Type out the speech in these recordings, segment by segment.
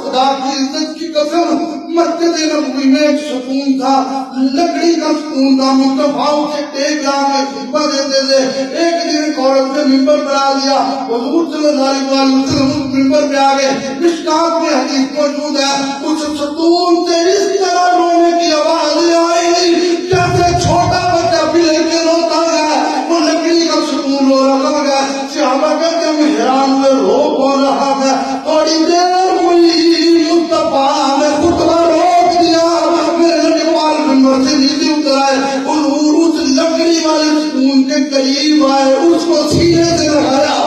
خدا کی عزت کی قسم مسجد نبوی میں ایک سکون تھا، لکڑی کا سکون تھا، مصطفیٰ سے ٹیک لا کے خطبہ دیتے تھے۔ ایک دن ایک عورت نے ممبر بنا دیا، حضور صلی اللہ علیہ وسلم ممبر پہ آ گئے۔ مشکات میں حدیث موجود ہے، اس ستون سے اس طرح رونے کی آواز آئی جیسے چھوٹا بچہ بھی لے کے روتا ہے، وہ لکڑی کا ستون رو رہا ہے۔ صحابہ کہتے ہیں میں حیران ہوئے، رو کون رہا ہے؟ تھوڑی دیر ہوئی، مصطفیٰ نے خطبہ روک دیا، میرے نبی پاک ممبر سے نیچے اتر آئے، حضور اس لکڑی والے ستون کے قریب آئے، اس کو سینے سے لگایا۔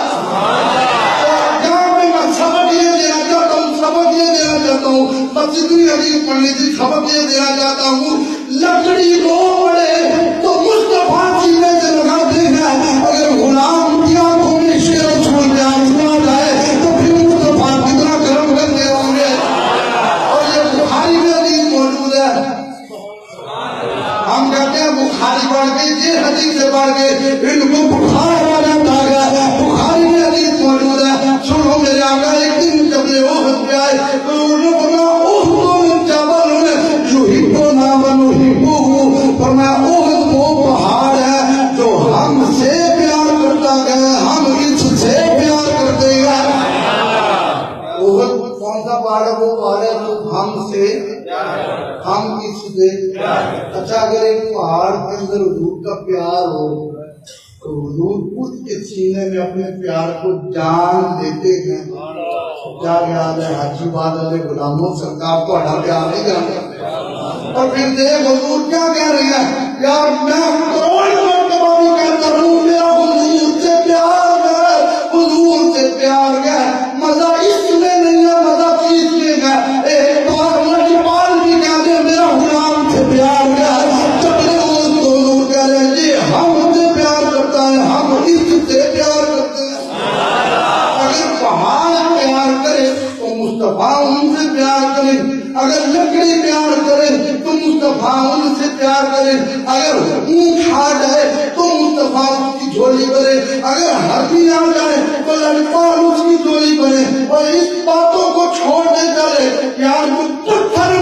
جہاں پہ میں سبق یہ دینا چاہتا ہوں، سبق یہ دینا چاہتا ہوں، مسجد میں حدیث پڑھنی تھی، سبق یہ دینا چاہتا ہوں، لکڑی رو پڑے تو مصطفیٰ سینے سے لگاتے ہیں۔ اگر غلام کی آنکھوں میں شیر چھوڑ کے آنسو آ جائے تو پھر مصطفیٰ کتنا کرم کرتے ہوں گے۔ اور یہ بخاری میں حدیث موجود ہے، ہم کہتے ہیں بخاری پڑھ کے یہ حدیث سے پڑھ کے ان کو بخار آ جاتا ہے۔ بخاری میں حدیث موجود ہے، سنو میرے آقا ایک دن جب یہ احد پہ آئے تو انہوں نے فرمایا احد جبل یحبنا ونحبہ، فرمایا احد وہ پہاڑ ہے جو ہم سے پیار کرتا ہے، ہم اس سے پیار کرتے ہیں۔ احد کون سا پہاڑ ہے؟ وہ پہاڑ ہے جو ہم سے، ہم اس سے۔ اچھا اگر ایک پہاڑ کے اندر حضور کا پیار ہو تو حضور اس کے سینے میں اپنے پیار کو جان دیتے ہیں۔ کیا یاد ہے حاجی باد علیہ غلاموں سرکار کو ہٹا پیار نہیں جانتے، اور پھر دیکھ حضور کیا کہہ رہی ہے، یار میں کروڑ مرتبہ بھی کہتا ہوں میرا حضور سے پیار ہے، حضور سے پیار ہے، مزہ اس میں نہیں ہے، مزہ چیز میں ہے۔ ایک بار ہماری پال بھی کہہ دے میرا غلام سے پیار ہے، چپلے حضور کہہ رہے ہیں یہ ہم سے پیار کرتا ہے، ہم اس سے پیار کرتے ہیں۔ اگر پہاڑ پیار کرے تو مصطفیٰ ان سے پیار کرے، اگر لکڑی پیار کرے تو مصطفیٰ ان سے پیار کرے، اگر اونٹ آ جائے تو مصطفیٰ اس کی جھولی بھرے، اگر ہاتھی آ جائے تو لڑکا اس کی جھولی بھرے، اور اس باتوں کو چھوڑنے چلے یار جو پتھر